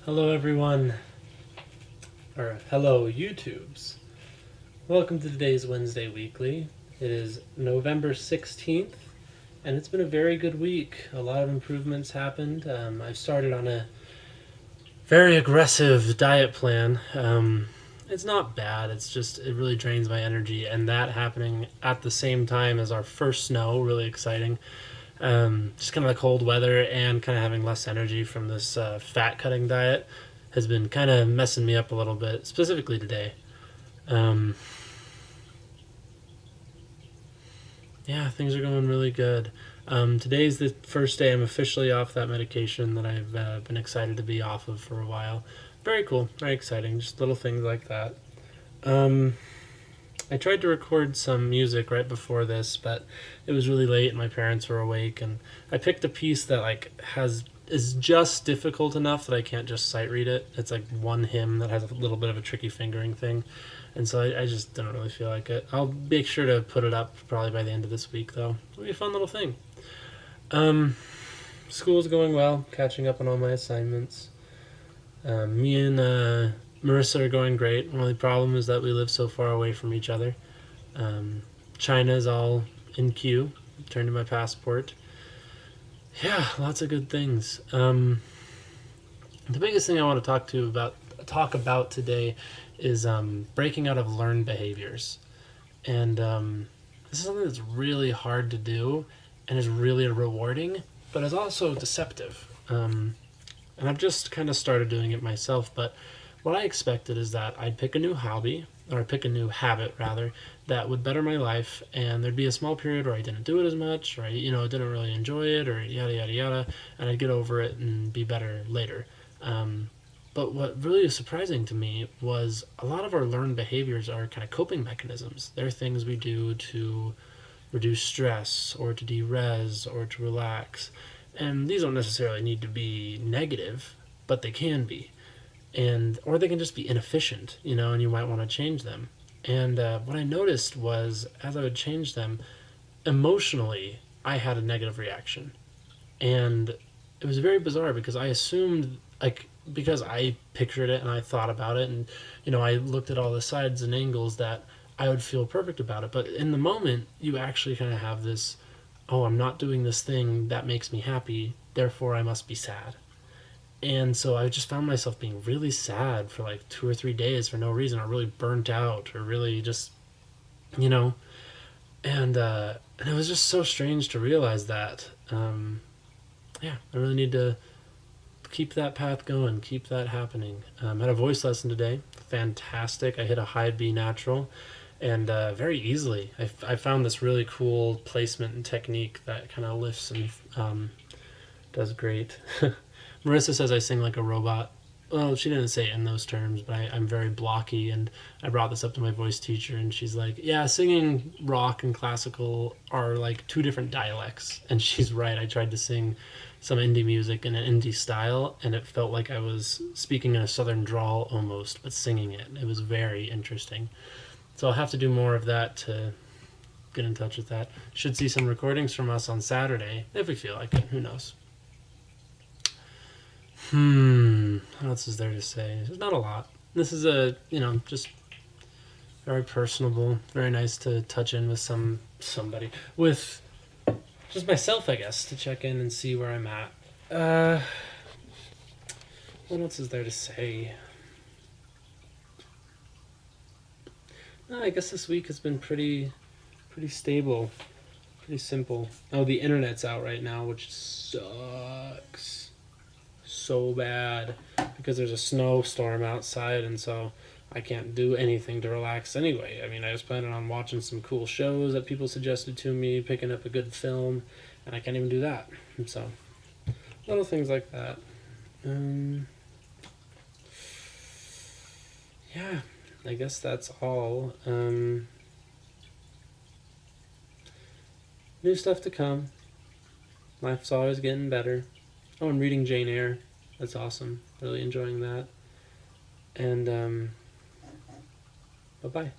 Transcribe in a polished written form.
Hello everyone, or hello YouTubes. Welcome to today's Wednesday Weekly. It is November 16th, and it's been a very good week. A lot of improvements happened. I've started on a very aggressive diet plan. It's not bad, it's just, it really drains my energy, and that happening at the same time as our first snow, really exciting. Just kind of the cold weather and kind of having less energy from this fat cutting diet has been kind of messing me up a little bit, specifically today. Yeah, things are going really good. Today's the first day I'm officially off that medication that I've been excited to be off of for a while. Very cool, very exciting, just little things like that. I tried to record some music right before this, but it was really late and my parents were awake, and I picked a piece that is just difficult enough that I can't just sight read it. It's like one hymn that has a little bit of a tricky fingering thing, and so I just didn't really feel like it. I'll make sure to put it up probably by the end of this week, though. It'll be a fun little thing. School's going well, catching up on all my assignments. Me and Marissa are going great. The only problem is that we live so far away from each other. China's all in queue. Turned in my passport. Yeah, lots of good things. The biggest thing I want to talk about today is breaking out of learned behaviors, and this is something that's really hard to do, and is really rewarding, but is also deceptive. And I've just kind of started doing it myself, but what I expected is that I'd pick a new hobby, or pick a new habit rather, that would better my life, and there'd be a small period where I didn't do it as much, or I didn't really enjoy it, or yada yada yada, and I'd get over it and be better later. But what really is surprising to me was a lot of our learned behaviors are kind of coping mechanisms. They're things we do to reduce stress, or to de-res, or to relax. And these don't necessarily need to be negative, but they can be. Or they can just be inefficient, and you might want to change them. And what I noticed was, as I would change them, emotionally, I had a negative reaction. And it was very bizarre because I assumed, because I pictured it and I thought about it, and, I looked at all the sides and angles, that I would feel perfect about it. But in the moment, you actually kind of have this, oh, I'm not doing this thing that makes me happy, therefore I must be sad. And so I just found myself being really sad for like 2 or 3 days for no reason, or really burnt out, or really just, and it was just so strange to realize that. Yeah, I really need to keep that path going, keep that happening. I had a voice lesson today, fantastic. I hit a high B natural, and very easily. I found this really cool placement and technique that kind of lifts and does great. Marissa says I sing like a robot. Well, she didn't say it in those terms, but I'm very blocky, and I brought this up to my voice teacher, and she's like, yeah, singing rock and classical are like two different dialects. And she's right. I tried to sing some indie music in an indie style, and it felt like I was speaking in a southern drawl almost, but singing it. It was very interesting. So I'll have to do more of that to get in touch with that. Should see some recordings from us on Saturday, if we feel like it. Who knows? What else is there to say? There's not a lot. This is just very personable, very nice to touch in with somebody. With just myself, I guess, to check in and see where I'm at. What else is there to say? No, I guess this week has been pretty stable, pretty simple. Oh, the internet's out right now, which sucks so bad because there's a snowstorm outside, and so I can't do anything to relax anyway. I mean, I was planning on watching some cool shows that people suggested to me, picking up a good film, and I can't even do that. And so, little things like that. Yeah, I guess that's all. New stuff to come. Life's always getting better. Oh, I'm reading Jane Eyre. That's awesome. Really enjoying that. And bye-bye.